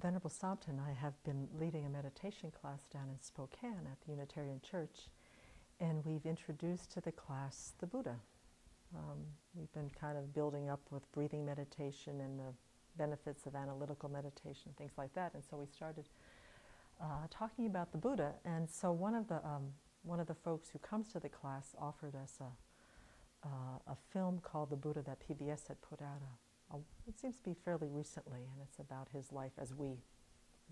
Venerable Samta and I have been leading a meditation class down in Spokane at the Unitarian Church, and we've introduced to the class the Buddha. We've been kind of building up with breathing meditation and the benefits of analytical meditation, things like that, and so we started talking about the Buddha. And so one of the folks who comes to the class offered us a film called The Buddha that PBS had put out. It seems to be fairly recently, and it's about his life as we,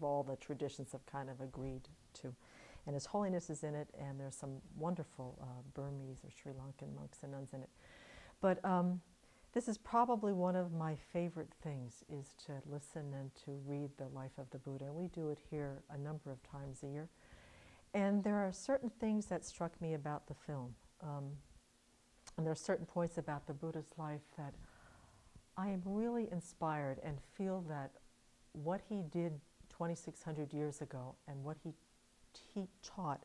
all the traditions have kind of agreed to. And His Holiness is in it, and there's some wonderful Burmese or Sri Lankan monks and nuns in it. But this is probably one of my favorite things, is to listen and to read the life of the Buddha. And we do it here a number of times a year. And there are certain things that struck me about the film. And there are certain points about the Buddha's life that I am really inspired and feel that what he did 2,600 years ago and what he taught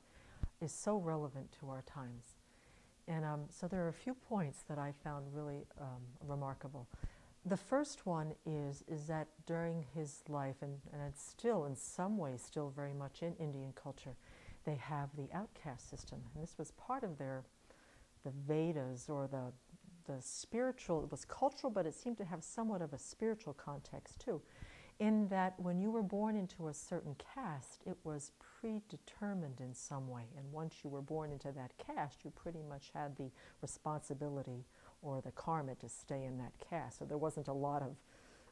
is so relevant to our times. And so there are a few points that I found really remarkable. The first one is that during his life, and it's still in some ways still very much in Indian culture, they have the outcaste system. And this was part of the Vedas, or the spiritual. It was cultural, but it seemed to have somewhat of a spiritual context too, in that when you were born into a certain caste, it was predetermined in some way. And once you were born into that caste, you pretty much had the responsibility or the karma to stay in that caste. So there wasn't a lot of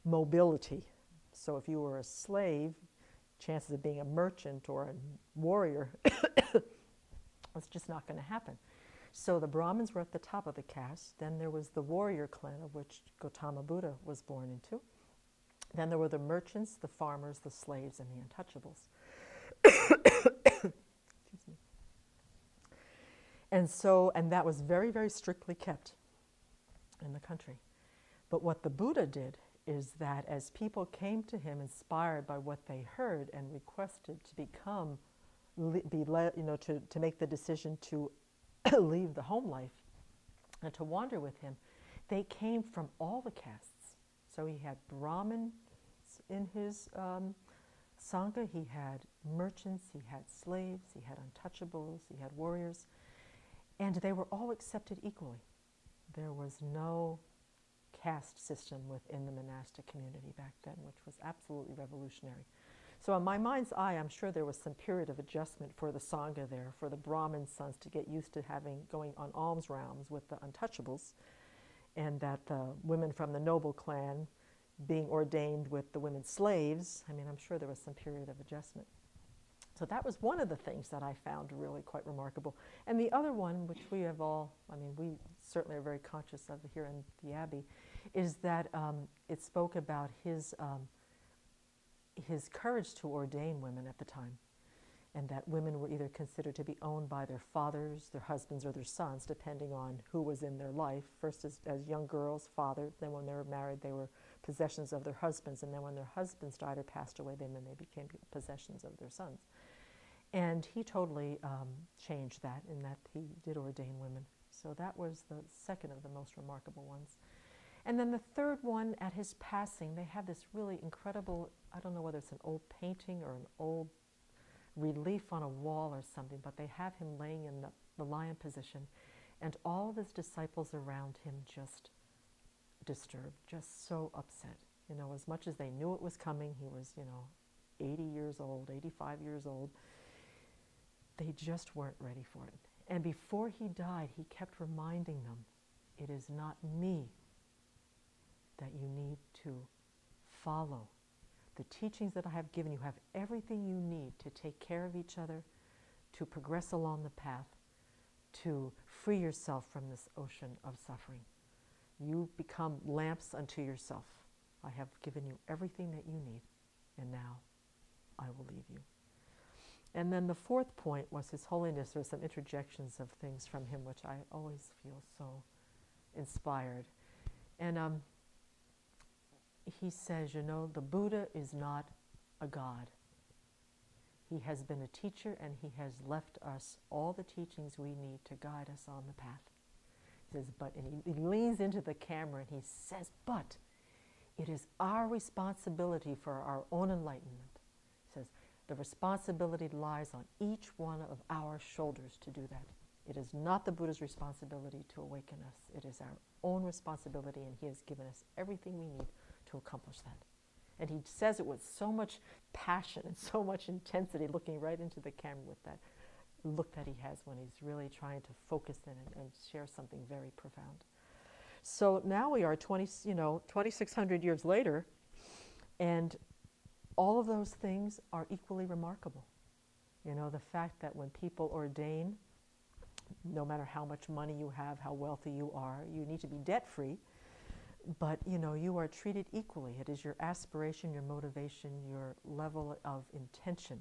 mobility. So if you were a slave, chances of being a merchant or a warrior was just not going to happen. So the Brahmins were at the top of the caste. Then there was the warrior clan, of which Gautama Buddha was born into. Then there were the merchants, the farmers, the slaves, and the untouchables. Excuse me. And that was very, very strictly kept in the country. But what the Buddha did is that as people came to him inspired by what they heard and requested to to make the decision to leave the home life and to wander with him, they came from all the castes. So he had Brahmins in his Sangha, he had merchants, he had slaves, he had untouchables, he had warriors, and they were all accepted equally. There was no caste system within the monastic community back then, which was absolutely revolutionary. So in my mind's eye, I'm sure there was some period of adjustment for the Sangha there, for the Brahmin sons to get used to going on alms rounds with the untouchables, and that the women from the noble clan being ordained with the women slaves. I mean, I'm sure there was some period of adjustment. So that was one of the things that I found really quite remarkable. And the other one, which we have all, we certainly are very conscious of here in the Abbey, is that it spoke about his courage to ordain women at the time, and that women were either considered to be owned by their fathers, their husbands, or their sons, depending on who was in their life. First as young girls, fathered, then when they were married, they were possessions of their husbands, and then when their husbands died or passed away, then they became possessions of their sons. And he totally changed that, in that he did ordain women. So that was the second of the most remarkable ones. And then the third one, at his passing, they have this really incredible, I don't know whether it's an old painting or an old relief on a wall or something, but they have him laying in the lion position, and all of his disciples around him just disturbed, just so upset. As much as they knew it was coming, he was, 80 years old, 85 years old, they just weren't ready for it. And before he died, he kept reminding them, it is not me that you need to follow. The teachings that I have given you have everything you need to take care of each other, to progress along the path, to free yourself from this ocean of suffering. You become lamps unto yourself. I have given you everything that you need, and now I will leave you. And then the fourth point was His Holiness. There are some interjections of things from him which I always feel so inspired. And he says, the Buddha is not a god. He has been a teacher, and he has left us all the teachings we need to guide us on the path. He says, and he leans into the camera and he says, but It is our responsibility for our own enlightenment. He says, the responsibility lies on each one of our shoulders to do that. It is not the Buddha's responsibility to awaken us. It is our own responsibility, and he has given us everything we need to accomplish that. And he says it with so much passion and so much intensity, looking right into the camera with that look that he has when he's really trying to focus in and share something very profound. So now we are 2,600 years later, and all of those things are equally remarkable. The fact that when people ordain, no matter how much money you have, how wealthy you are, you need to be debt-free, but you are treated equally. It is your aspiration, your motivation, your level of intention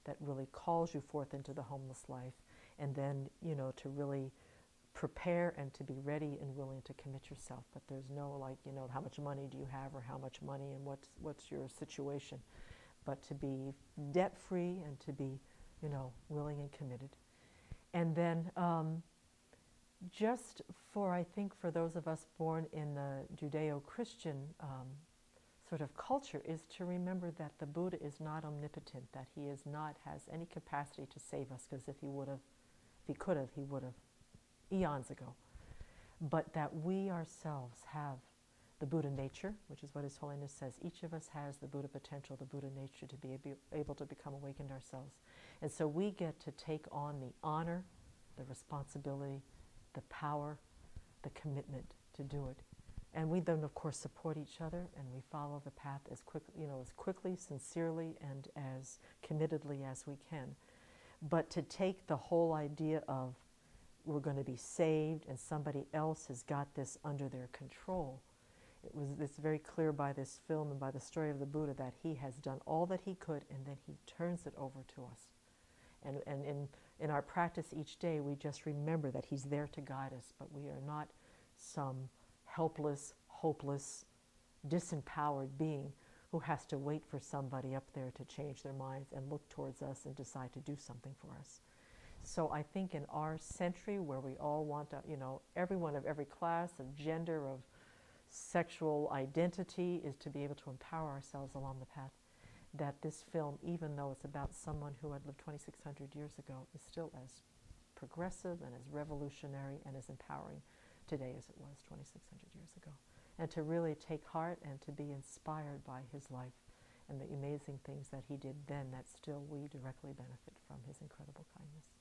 that really calls you forth into the homeless life, and then to really prepare and to be ready and willing to commit yourself. But there's no how much money do you have, or how much money, and what's your situation, but to be debt-free and to be willing and committed. And then just I think for those of us born in the Judeo-Christian sort of culture, is to remember that the Buddha is not omnipotent, that he has any capacity to save us, because if he could have, he would have eons ago. But that we ourselves have the Buddha nature, which is what His Holiness says. Each of us has the Buddha potential, the Buddha nature, to be able to become awakened ourselves. And so we get to take on the honor, the responsibility, the power, the commitment to do it. And we then, of course, support each other, and we follow the path as quickly, sincerely, and as committedly as we can. But to take the whole idea of we're going to be saved and somebody else has got this under their control, it's very clear by this film and by the story of the Buddha that he has done all that he could, and then he turns it over to us. And in our practice each day, we just remember that he's there to guide us, but we are not some helpless, hopeless, disempowered being who has to wait for somebody up there to change their minds and look towards us and decide to do something for us. So I think in our century, where we all want to, everyone of every class, of gender, of sexual identity, is to be able to empower ourselves along the path, that this film, even though it's about someone who had lived 2,600 years ago, is still as progressive and as revolutionary and as empowering today as it was 2,600 years ago. And to really take heart and to be inspired by his life and the amazing things that he did then that still we directly benefit from his incredible kindness.